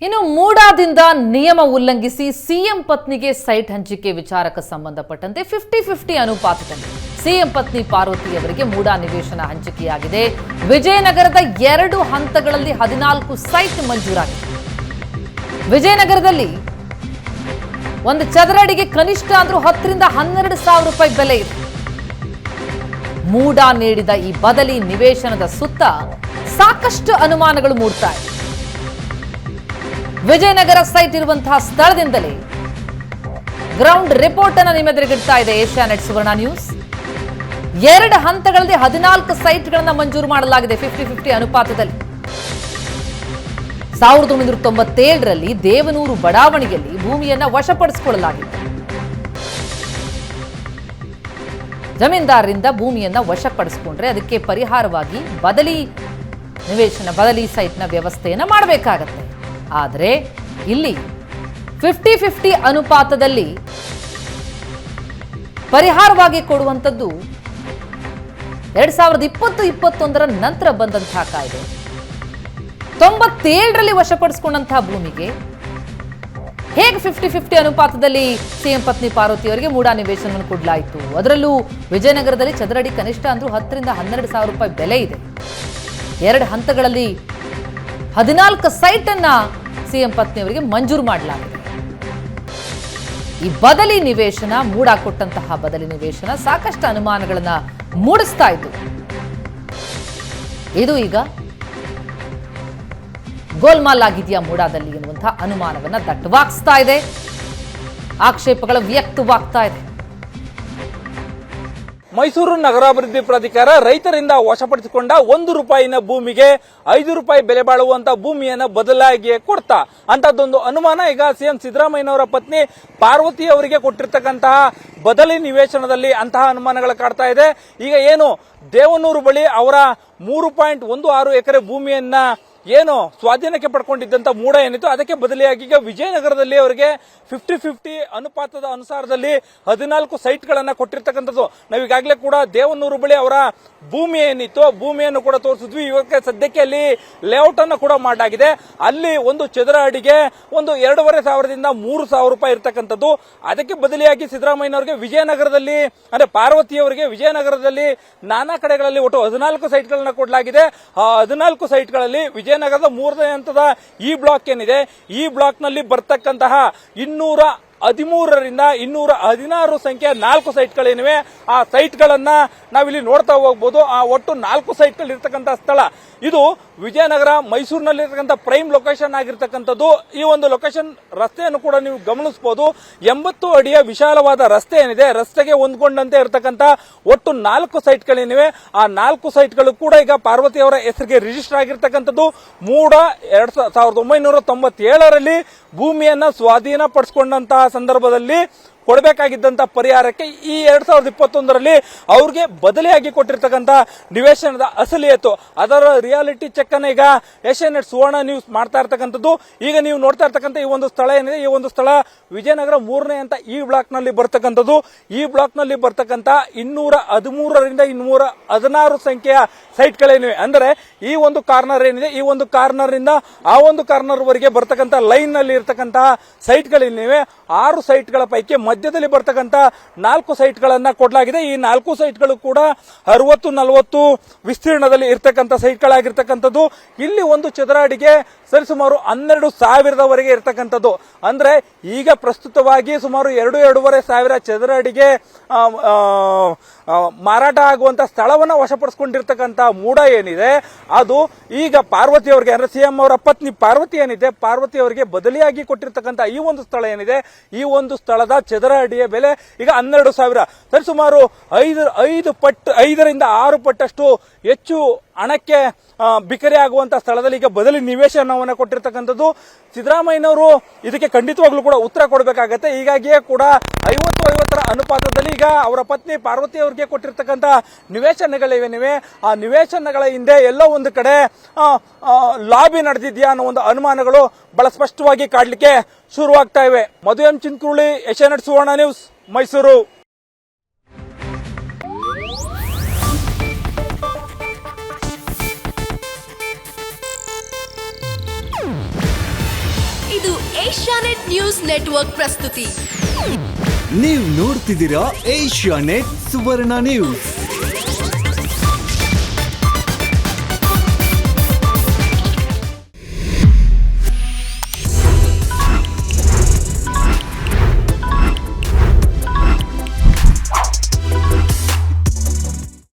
ಇನ್ನು ಮೂಡಾದಿಂದ ನಿಯಮ ಉಲ್ಲಂಘಿಸಿ ಸಿಎಂ ಪತ್ನಿಗೆ ಸೈಟ್ ಹಂಚಿಕೆ ವಿಚಾರಕ್ಕೆ ಸಂಬಂಧಪಟ್ಟಂತೆ 50-50 ಅನುಪಾತದಲ್ಲಿ ಸಿಎಂ ಪತ್ನಿ ಪಾರ್ವತಿ ಅವರಿಗೆ ಮೂಡಾ ನಿವೇಶನ ಹಂಚಿಕೆಯಾಗಿದೆ. ವಿಜಯನಗರದ 2 ಹಂತಗಳಲ್ಲಿ 14 ಸೈಟ್ ಮಂಜೂರಾಗಿದೆ. ವಿಜಯನಗರದಲ್ಲಿ ಒಂದು ಚದರಡಿಗೆ ಕನಿಷ್ಠ ಅಂದ್ರೂ 10 ರಿಂದ 12 ಸಾವಿರ ರೂಪಾಯಿ ಬೆಲೆ ಇದೆ. ಮೂಡಾ ನೀಡಿದ ಈ ಬದಲಿ ನಿವೇಶನದ ಸುತ್ತ ಸಾಕಷ್ಟು ಅನುಮಾನಗಳು ಮೂಡ್ತಾ ಇದೆ. ವಿಜಯನಗರ ಸೈಟ್ ಇರುವಂತಹ ಸ್ಥಳದಿಂದಲೇ ಗ್ರೌಂಡ್ ರಿಪೋರ್ಟ್ ಅನ್ನು ನಿಮ್ಮೆದುರಿಗಿಡ್ತಾ ಇದೆ ಏಷ್ಯಾನೆಟ್ ಸುವರ್ಣ ನ್ಯೂಸ್. 2 ಹಂತಗಳಲ್ಲಿ 14 ಸೈಟ್ಗಳನ್ನು ಮಂಜೂರು ಮಾಡಲಾಗಿದೆ 50-50 ಅನುಪಾತದಲ್ಲಿ. 1997ರಲ್ಲಿ ದೇವನೂರು ಬಡಾವಣೆಯಲ್ಲಿ ಭೂಮಿಯನ್ನ ವಶಪಡಿಸಿಕೊಳ್ಳಲಾಗಿತ್ತು. ಜಮೀನ್ದಾರರಿಂದ ಭೂಮಿಯನ್ನ ವಶಪಡಿಸಿಕೊಂಡ್ರೆ ಅದಕ್ಕೆ ಪರಿಹಾರವಾಗಿ ಬದಲಿ ನಿವೇಶನ ಬದಲಿ ಸೈಟ್ನ ವ್ಯವಸ್ಥೆಯನ್ನ ಮಾಡಬೇಕಾಗತ್ತೆ. ಆದರೆ ಇಲ್ಲಿ 50-50 ಅನುಪಾತದಲ್ಲಿ ಪರಿಹಾರವಾಗಿ ಕೊಡುವಂಥದ್ದು 2020-21ರ ನಂತರ ಬಂದಂತಹ ಕಾಯ್ದೆ. 97ರಲ್ಲಿ ವಶಪಡಿಸಿಕೊಂಡಂತಹ ಭೂಮಿಗೆ ಹೇಗೆ 50-50 ಅನುಪಾತದಲ್ಲಿ ಸಿಎಂ ಪತ್ನಿ ಪಾರ್ವತಿ ಅವರಿಗೆ ಮೂಡಾ ನಿವೇಶನವನ್ನು ಕೊಡಲಾಯಿತು? ಅದರಲ್ಲೂ ವಿಜಯನಗರದಲ್ಲಿ ಚದರಡಿ ಕನಿಷ್ಠ ಅಂದ್ರೂ 10 ರಿಂದ 12 ಸಾವಿರ ರೂಪಾಯಿ ಬೆಲೆ ಇದೆ. 2 ಹಂತಗಳಲ್ಲಿ 14 ಸೈಟ್ ಅನ್ನ ಸಿಎಂ ಪತ್ನಿಯವರಿಗೆ ಮಂಜೂರು ಮಾಡಲಾಗಿದೆ. ಈ ಬದಲಿ ನಿವೇಶನ ಮೂಡಾ ಕೊಟ್ಟಂತಹ ಬದಲಿ ನಿವೇಶನ ಸಾಕಷ್ಟು ಅನುಮಾನಗಳನ್ನ ಮೂಡಿಸ್ತಾ ಇತ್ತು. ಇದು ಈಗ ಗೋಲ್ಮಾಲ್ ಆಗಿದೆಯಾ ಮೂಡಾದಲ್ಲಿ ಎನ್ನುವಂತಹ ಅನುಮಾನವನ್ನ ದಟ್ಟವಾಗಿಸ್ತಾ ಇದೆ. ಆಕ್ಷೇಪಗಳು ವ್ಯಕ್ತವಾಗ್ತಾ ಇದೆ. ಮೈಸೂರು ನಗರಾಭಿವೃದ್ಧಿ ಪ್ರಾಧಿಕಾರ ರೈತರಿಂದ ವಶಪಡಿಸಿಕೊಂಡ ₹1 ಭೂಮಿಗೆ ₹5 ಬೆಲೆ ಬಾಳುವಂತ ಭೂಮಿಯನ್ನ ಬದಲಾಗಿ ಕೊಡ್ತಾ ಅಂತದ್ದೊಂದು ಅನುಮಾನ ಈಗ ಸಿಎಂ ಸಿದ್ದರಾಮಯ್ಯನವರ ಪತ್ನಿ ಪಾರ್ವತಿ ಅವರಿಗೆ ಕೊಟ್ಟಿರ್ತಕ್ಕಂತಹ ಬದಲಿ ನಿವೇಶನದಲ್ಲಿ ಅಂತಹ ಅನುಮಾನಗಳು ಕಾಡ್ತಾ ಇದೆ. ಈಗ ಏನು ದೇವನೂರು ಬಳಿ ಅವರ 3.16 ಎಕರೆ ಭೂಮಿಯನ್ನ ಏನು ಸ್ವಾಧೀನಕ್ಕೆ ಪಡ್ಕೊಂಡಿದ್ದಂತ ಮೂಡ ಏನಿತ್ತು ಅದಕ್ಕೆ ಬದಲಿಯಾಗಿ ಈಗ ವಿಜಯನಗರದಲ್ಲಿ ಅವರಿಗೆ 50-50 ಅನುಪಾತದ ಅನುಸಾರದಲ್ಲಿ 14 ಸೈಟ್ಗಳನ್ನ ಕೊಟ್ಟಿರ್ತಕ್ಕಂಥದ್ದು. ನಾವು ಈಗಾಗಲೇ ಕೂಡ ದೇವನೂರು ಬಳಿ ಅವರ ಭೂಮಿ ಏನಿತ್ತು ಭೂಮಿಯನ್ನು ಕೂಡ ತೋರಿಸಿದ್ವಿ. ಇವಾಗ ಸದ್ಯಕ್ಕೆ ಅಲ್ಲಿ ಲೇಔಟ್ ಅನ್ನು ಕೂಡ ಮಾಡಲಾಗಿದೆ. ಅಲ್ಲಿ ಒಂದು ಚದರ ಅಡಿಗೆ ಒಂದು 2,500ದಿಂದ 3,000 ರೂಪಾಯಿ ಇರ್ತಕ್ಕಂಥದ್ದು. ಅದಕ್ಕೆ ಬದಲಿಯಾಗಿ ಸಿದ್ದರಾಮಯ್ಯನವರಿಗೆ ವಿಜಯನಗರದಲ್ಲಿ ಅಂದ್ರೆ ಪಾರ್ವತಿಯವರಿಗೆ ವಿಜಯನಗರದಲ್ಲಿ ನಾನಾ ಕಡೆಗಳಲ್ಲಿ ಒಟ್ಟು 14 ಸೈಟ್ಗಳನ್ನ ಕೊಡಲಾಗಿದೆ. ಆ 14 ಸೈಟ್ಗಳಲ್ಲಿ ವಿಜಯನಗರದ 3ನೇ ಹಂತದ ಈ ಬ್ಲಾಕ್ ಏನಿದೆ ಈ ಬ್ಲಾಕ್ ನಲ್ಲಿ ಬರ್ತಕ್ಕಂತಹ 213ರಿಂದ 216 ಸಂಖ್ಯೆಯ 4 ಸೈಟ್ಗಳೇನಿವೆ ಆ ಸೈಟ್ಗಳನ್ನ ನಾವಿಲ್ಲಿ ನೋಡ್ತಾ ಹೋಗಬಹುದು. ಆ ಒಟ್ಟು 4 ಸೈಟ್ಗಳು ಇರ್ತಕ್ಕಂಥ ಸ್ಥಳ ಇದು ವಿಜಯನಗರ ಮೈಸೂರಿನಲ್ಲಿರ್ತಕ್ಕಂಥ ಪ್ರೈಮ್ ಲೊಕೇಶನ್ ಆಗಿರ್ತಕ್ಕಂಥದ್ದು. ಈ ಒಂದು ಲೊಕೇಶನ್ ರಸ್ತೆಯನ್ನು ಕೂಡ ನೀವು ಗಮನಿಸಬಹುದು. 80 ಅಡಿಯ ವಿಶಾಲವಾದ ರಸ್ತೆ ಏನಿದೆ ರಸ್ತೆಗೆ ಹೊಂದ್ಕೊಂಡಂತೆ ಇರತಕ್ಕಂಥ ಒಟ್ಟು 4 ಸೈಟ್ಗಳೇನಿವೆ ಆ 4 ಸೈಟ್ಗಳು ಕೂಡ ಈಗ ಪಾರ್ವತಿ ಅವರ ಹೆಸರಿಗೆ ರಿಜಿಸ್ಟರ್ ಆಗಿರ್ತಕ್ಕಂಥದ್ದು. ಮೂಡ 1997ರಲ್ಲಿ ಭೂಮಿಯನ್ನ ಸ್ವಾಧೀನ ಪಡಿಸಿಕೊಂಡಂತಹ ಸಂದರ್ಭದಲ್ಲಿ ಕೊಡಬೇಕಾಗಿದ್ದಂತ ಪರಿಹಾರಕ್ಕೆ ಈ 2021ರಲ್ಲಿ ಅವ್ರಿಗೆ ಬದಲಿಯಾಗಿ ಕೊಟ್ಟಿರ್ತಕ್ಕಂಥ ನಿವೇಶನದ ಅಸಲಿಯತ್ತು ಅದರ ರಿಯಾಲಿಟಿ ಚೆಕ್ ಅನ್ನ ಈಗ ಏಷ್ಯಾನೆಟ್ ಸುವರ್ಣ ನ್ಯೂಸ್ ಮಾಡ್ತಾ ಇರ್ತಕ್ಕಂಥದ್ದು. ಈಗ ನೀವು ನೋಡ್ತಾ ಇರ್ತಕ್ಕಂಥ ಈ ಒಂದು ಸ್ಥಳ ಏನಿದೆ ಈ ಒಂದು ಸ್ಥಳ ವಿಜಯನಗರ 3ನೇ ಅಂತ ಈ ಬ್ಲಾಕ್ ನಲ್ಲಿ ಬರ್ತಕ್ಕಂಥದ್ದು. ಈ ಬ್ಲಾಕ್ ನಲ್ಲಿ ಬರ್ತಕ್ಕಂಥ 213ರಿಂದ 216 ಸಂಖ್ಯೆಯ ಸೈಟ್ಗಳೇನಿವೆ ಅಂದ್ರೆ ಈ ಒಂದು ಕಾರ್ನರ್ ಏನಿದೆ ಈ ಒಂದು ಕಾರ್ನರ್ ಇಂದ ಆ ಒಂದು ಕಾರ್ನರ್ ವರೆಗೆ ಬರ್ತಕ್ಕಂಥ ಲೈನ್ ನಲ್ಲಿ ಇರ್ತಕ್ಕಂತಹ ಸೈಟ್ಗಳೇನಿವೆ 6 ಸೈಟ್ಗಳ ಪೈಕಿ ಮಧ್ಯದಲ್ಲಿ ಬರ್ತಕ್ಕಂಥ 4 ಸೈಟ್ಗಳನ್ನ ಕೊಡಲಾಗಿದೆ. ಈ 4 ಸೈಟ್ಗಳು ಕೂಡ 60-40 ವಿಸ್ತೀರ್ಣದಲ್ಲಿ ಇರ್ತಕ್ಕಂಥ ಸೈಟ್ಗಳಾಗಿರ್ತಕ್ಕಂಥದ್ದು. ಇಲ್ಲಿ ಒಂದು ಚದರ ಅಡಿಗೆ ಸರಿಸುಮಾರು 12,000ವರೆಗೆ ಇರ್ತಕ್ಕಂಥದ್ದು. ಅಂದ್ರೆ ಈಗ ಪ್ರಸ್ತುತವಾಗಿ ಸುಮಾರು 2-2.5 ಸಾವಿರ ಚದರ ಅಡಿಗೆ ಮಾರಾಟ ಆಗುವಂತ ಸ್ಥಳವನ್ನ ವಶಪಡಿಸಿಕೊಂಡಿರ್ತಕ್ಕಂಥ ಮೂಡ ಏನಿದೆ ಅದು ಈಗ ಪಾರ್ವತಿ ಅವರಿಗೆ ಅಂದ್ರೆ ಸಿಎಂ ಅವರ ಪತ್ನಿ ಪಾರ್ವತಿ ಏನಿದೆ ಪಾರ್ವತಿ ಅವರಿಗೆ ಬದಲಿಯಾಗಿ ಕೊಟ್ಟಿರ್ತಕ್ಕಂಥ ಈ ಒಂದು ಸ್ಥಳ ಏನಿದೆ ಈ ಒಂದು ಸ್ಥಳದ ಚದರ ಅಡಿಯ ಬೆಲೆ ಈಗ 12,000 ಸರಿಸುಮಾರು 5ರಿಂದ 6 ಪಟ್ಟಷ್ಟು ಹೆಚ್ಚು ಹಣಕ್ಕೆ ಬಿಕರಿ ಆಗುವಂತ ಸ್ಥಳದಲ್ಲಿ ಈಗ ಬದಲಿ ನಿವೇಶನವನ್ನು ಕೊಟ್ಟಿರ್ತಕ್ಕಂಥದ್ದು. ಸಿದ್ದರಾಮಯ್ಯನವರು ಇದಕ್ಕೆ ಖಂಡಿತವಾಗ್ಲೂ ಕೂಡ ಉತ್ತರ ಕೊಡಬೇಕಾಗತ್ತೆ. ಹೀಗಾಗಿಯೇ ಕೂಡ 50-50ರ ಅನುಪಾತದಲ್ಲಿ ಈಗ ಅವರ ಪತ್ನಿ ಪಾರ್ವತಿ ಅವರಿಗೆ ಕೊಟ್ಟಿರ್ತಕ್ಕಂಥ ನಿವೇಶನಗಳೇವೇನಿವೆ ಆ ನಿವೇಶನಗಳ ಹಿಂದೆ ಎಲ್ಲೋ ಒಂದು ಕಡೆ ಲಾಬಿ ನಡೆದಿದ್ಯಾ ಅನ್ನೋ ಒಂದು ಅನುಮಾನಗಳು ಬಹಳ ಸ್ಪಷ್ಟವಾಗಿ ಕಾಡ್ಲಿಕ್ಕೆ ಶುರುವಾಗ್ತಾ ಇವೆ. ಮಧು ಎಂ ಚಿಂತ್ಕುಳಿ, ಏಷ್ಯಾನೆಟ್ ಸುವರ್ಣ ನ್ಯೂಸ್, ಮೈಸೂರು. ಇದು ಏಷ್ಯಾನೆಟ್ ನ್ಯೂಸ್ ನೆಟ್ವರ್ಕ್ ಪ್ರಸ್ತುತಿ. ನೀವು ನೋಡ್ತಿದ್ದೀರಾ ಏಷ್ಯಾನೆಟ್ ಸುವರ್ಣ ನ್ಯೂಸ್.